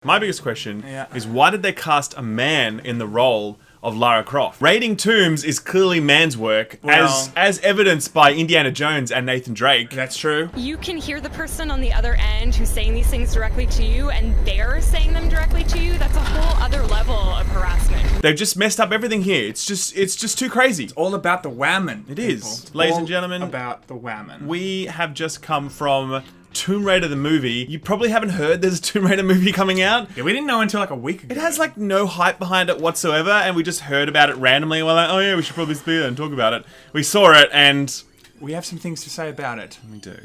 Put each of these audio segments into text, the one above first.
My biggest question is why did they cast a man in the role of Lara Croft? Raiding tombs is clearly man's work, as evidenced by Indiana Jones and Nathan Drake. That's true. You can hear the person on the other end who's saying these things directly to you, and they're saying them directly to you. That's a whole other level of harassment. They've just messed up everything here. It's just too crazy. It's all about the whammon. It is. Ladies and gentlemen, about the whammon. We have just come from Tomb Raider the movie. You probably haven't heard there's a Tomb Raider movie coming out. Yeah, we didn't know until like a week ago. It has like no hype behind it whatsoever, and we just heard about it randomly. We're like, oh yeah, we should probably be there and talk about it. We saw it, and we have some things to say about it. We do.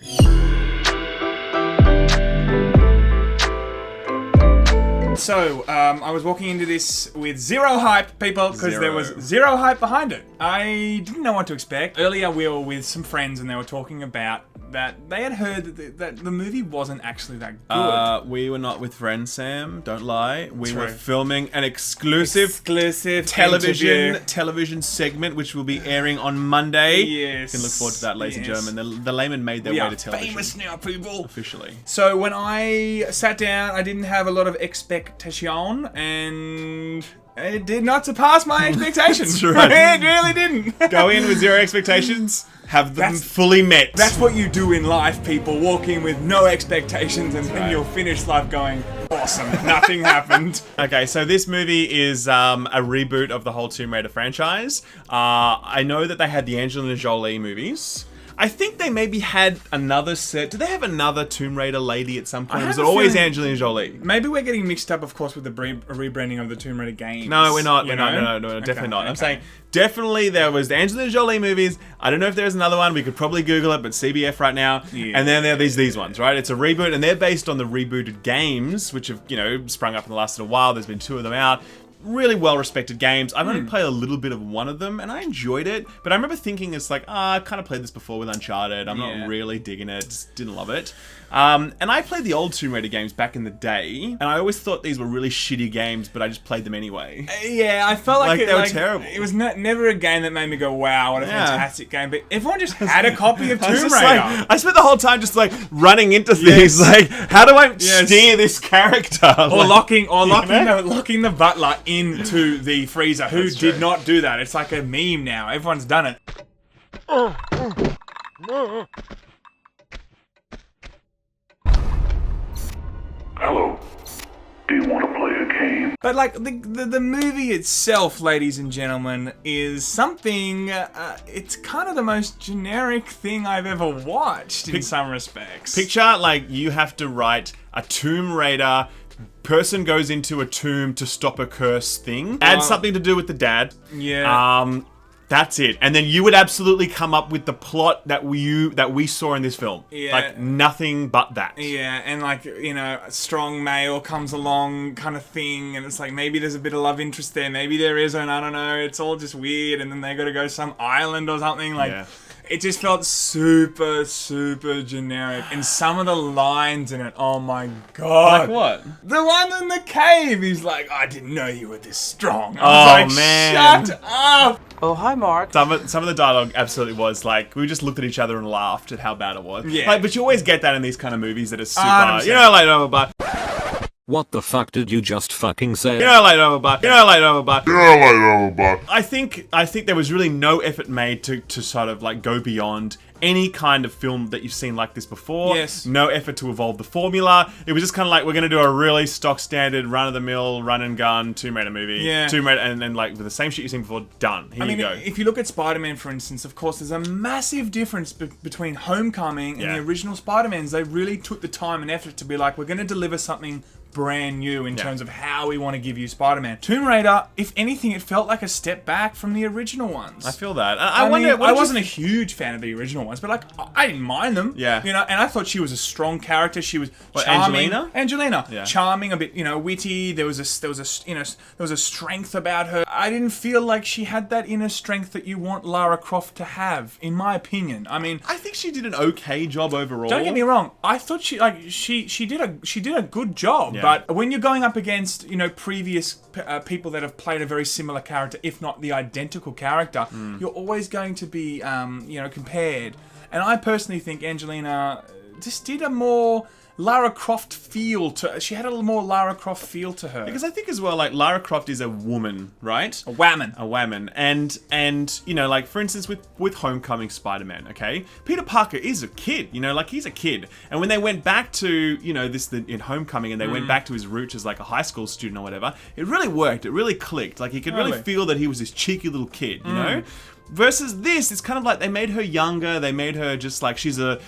So, I was walking into this with zero hype, people, because there was zero hype behind it. I didn't know what to expect. Earlier, we were with some friends, and they were talking about that they had heard that the movie wasn't actually that good. We were not with friends, Sam. Don't lie. We were filming an exclusive television segment, which will be airing on Monday. Yes. You can look forward to that, ladies and gentlemen. The Laymen made their way to television. Famous now, people. Officially. So when I sat down, I didn't have a lot of expectation, and it did not surpass my expectations. It really didn't. Go in with zero expectations, have them fully met. That's what you do in life, people. Walk in with no expectations, and then you'll finish life going, awesome, nothing happened. Okay, so this movie is a reboot of the whole Tomb Raider franchise. I know that they had the Angelina Jolie movies. I think they maybe had another set. Did they have another Tomb Raider lady at some point? Was it always Angelina Jolie? Maybe we're getting mixed up, of course, with the rebranding of the Tomb Raider games. No, we're not. No, definitely not. I'm saying definitely there was the Angelina Jolie movies. I don't know if there's another one. We could probably Google it, but CBF right now. Yeah. And then there are these ones, right? It's a reboot, and they're based on the rebooted games, which have, sprung up in the last little while. There's been 2 of them out. Really well-respected games. I've only played a little bit of one of them, and I enjoyed it. But I remember thinking, it's like, I kind of played this before with Uncharted. I'm not really digging it. Just didn't love it. And I played the old Tomb Raider games back in the day, and I always thought these were really shitty games, but I just played them anyway. I felt like they were terrible. It was never a game that made me go, wow, what a fantastic game. But everyone just had a copy of Tomb Raider. I spent the whole time just running into things, how do I steer this character? Or locking the butler into the freezer. Who did not do that? It's like a meme now. Everyone's done it. Hello. Do you want to play a game? But the movie itself, ladies and gentlemen, is something. It's kind of the most generic thing I've ever watched in some respects. Picture you have to write a Tomb Raider. Person goes into a tomb to stop a curse thing. Add something to do with the dad. Yeah. That's it. And then you would absolutely come up with the plot that we saw in this film. Yeah. Nothing but that. Yeah, and a strong male comes along kind of thing, and it's maybe there's a bit of love interest there, maybe there isn't, I don't know, it's all just weird, and then they gotta go to some island or something, It just felt super, super generic. And some of the lines in it, oh my god. Like what? The one in the cave, he's like, I didn't know you were this strong. I was man. Shut up! Oh, hi, Mark. Some of the dialogue absolutely was we just looked at each other and laughed at how bad it was. Yeah. But you always get that in these kind of movies that are super, but what the fuck did you just fucking say? I think there was really no effort made to sort of go beyond any kind of film that you've seen like this before. Yes. No effort to evolve the formula. It was just kind of we're going to do a really stock standard, run-of-the-mill, run-and-gun Tomb Raider movie. Yeah. Tomb Raider, and then with the same shit you've seen before, done. Here you go. If you look at Spider-Man, for instance, of course, there's a massive difference between Homecoming and the original Spider-Mans. They really took the time and effort to be we're going to deliver something brand new in terms of how we want to give you Spider-Man. Tomb Raider, if anything, it felt like a step back from the original ones. I feel that. I wasn't a huge fan of the original ones, but I didn't mind them. Yeah. And I thought she was a strong character. She was charming. Angelina. Yeah. Charming, a bit, witty. There was a strength about her. I didn't feel like she had that inner strength that you want Lara Croft to have, in my opinion. I think she did an okay job overall. Don't get me wrong. I thought she did a good job. Yeah. But when you're going up against, previous people that have played a very similar character, if not the identical character, you're always going to be, compared. And I personally think Angelina just did a more Lara Croft feel to. She had a little more Lara Croft feel to her. Because I think as well, like Lara Croft is a woman, right? A woman. A woman, and you know, like for instance, with Homecoming Spider-Man, okay, Peter Parker is a kid, you know, like he's a kid, and when they went back to, you know, in Homecoming, and they went back to his roots as like a high school student or whatever, it really worked. It really clicked. Like you could really feel that he was this cheeky little kid, you know. Versus this, it's kind of like they made her younger. They made her just like she's an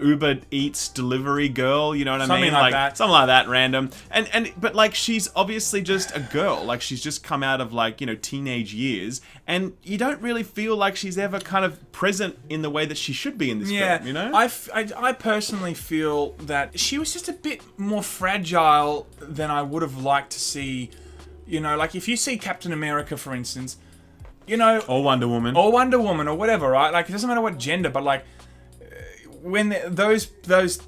Uber Eats delivery girl. You know what I mean? Something like that. Something like that, random. But like she's obviously just a girl. Like she's just come out of like, you know, teenage years, and you don't really feel like she's ever kind of present in the way that she should be in this film. You know? I personally feel that she was just a bit more fragile than I would have liked to see. You know, like if you see Captain America, for instance. You know, or Wonder Woman, or whatever, right? Like it doesn't matter what gender, but like when those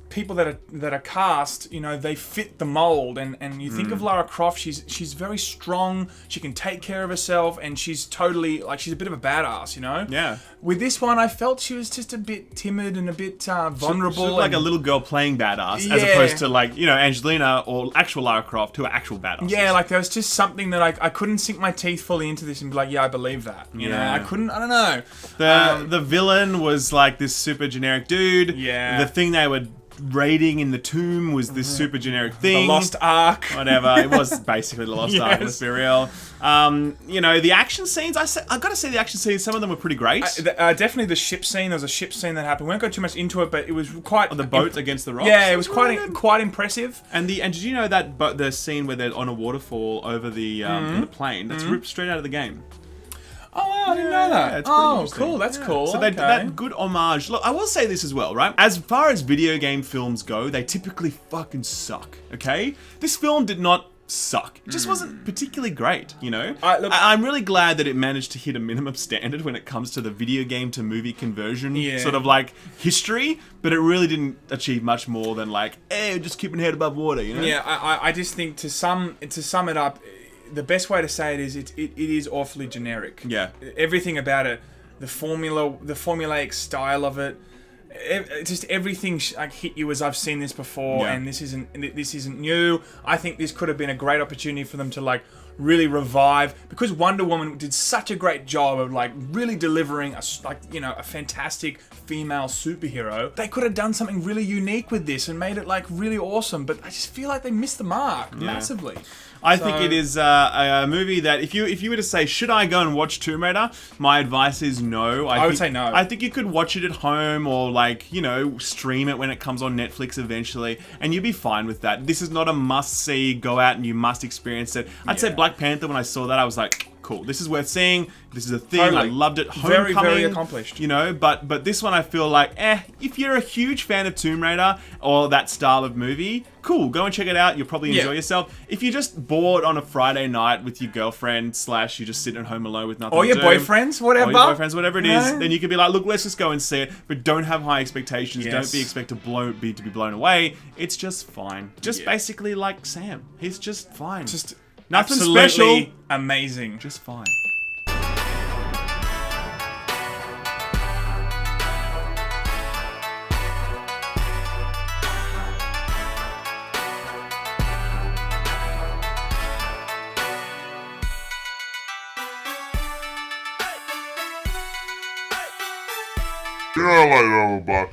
people that are cast, you know, they fit the mold, and you think of Lara Croft, she's very strong, she can take care of herself, and she's totally like she's a bit of a badass, you know. Yeah. With this one, I felt she was just a bit timid and a bit vulnerable, she looked like a little girl playing badass, as opposed to like, you know, Angelina or actual Lara Croft, who are actual badasses. Yeah, like there was just something that I couldn't sink my teeth fully into this and be like, yeah, I believe that. You know, I couldn't. I don't know. The villain was like this super generic dude. Yeah. The thing they were raiding in the tomb was this super generic thing. The Lost Ark. Whatever. It was basically the Lost Ark, let's be real. You know, the action scenes, I gotta say the action scenes, some of them were pretty great. Definitely the ship scene. There was a ship scene that happened. We won't go too much into it, but it was quite... the boat against the rocks? Yeah, it was quite impressive. And did you know that the scene where they're on a waterfall over the in the plane, that's ripped straight out of the game? Oh, wow, I didn't know that. It's pretty interesting. Cool. That's cool. So that good homage. Look, I will say this as well, right? As far as video game films go, they typically fucking suck, okay? This film did not suck. It just wasn't particularly great, you know? I'm really glad that it managed to hit a minimum standard when it comes to the video game to movie conversion sort of like history, but it really didn't achieve much more than like, hey, just keeping head above water, you know? Yeah, I just think to sum it up, the best way to say it is it is awfully generic. Yeah. Everything about it, the formulaic style of it, just everything like hit you as I've seen this before, and this isn't new. I think this could have been a great opportunity for them to like really revive, because Wonder Woman did such a great job of like really delivering a fantastic female superhero. They could have done something really unique with this and made it like really awesome, but I just feel like they missed the mark massively. I think it is a movie that if you were to say, should I go and watch Tomb Raider? My advice is no. I would say no. I think you could watch it at home or like, you know, stream it when it comes on Netflix eventually, and you'd be fine with that. This is not a must-see, go out and you must experience it. I'd say Black Panther, when I saw that, I was like, cool, this is worth seeing. This is a thing. Totally. I loved it. Homecoming, very accomplished. You know, but this one I feel like, if you're a huge fan of Tomb Raider or that style of movie, cool, go and check it out. You'll probably enjoy yourself. If you're just bored on a Friday night with your girlfriend / you're just sitting at home alone with nothing or to your do, boyfriends, whatever. Or your boyfriends, whatever it is, then you could be like, look, let's just go and see it, but don't have high expectations. Don't be expect to be blown away. It's just fine. Just basically like Sam. He's just fine. Just nothing absolutely special. Amazing. Just fine. Yeah, I like Laymen.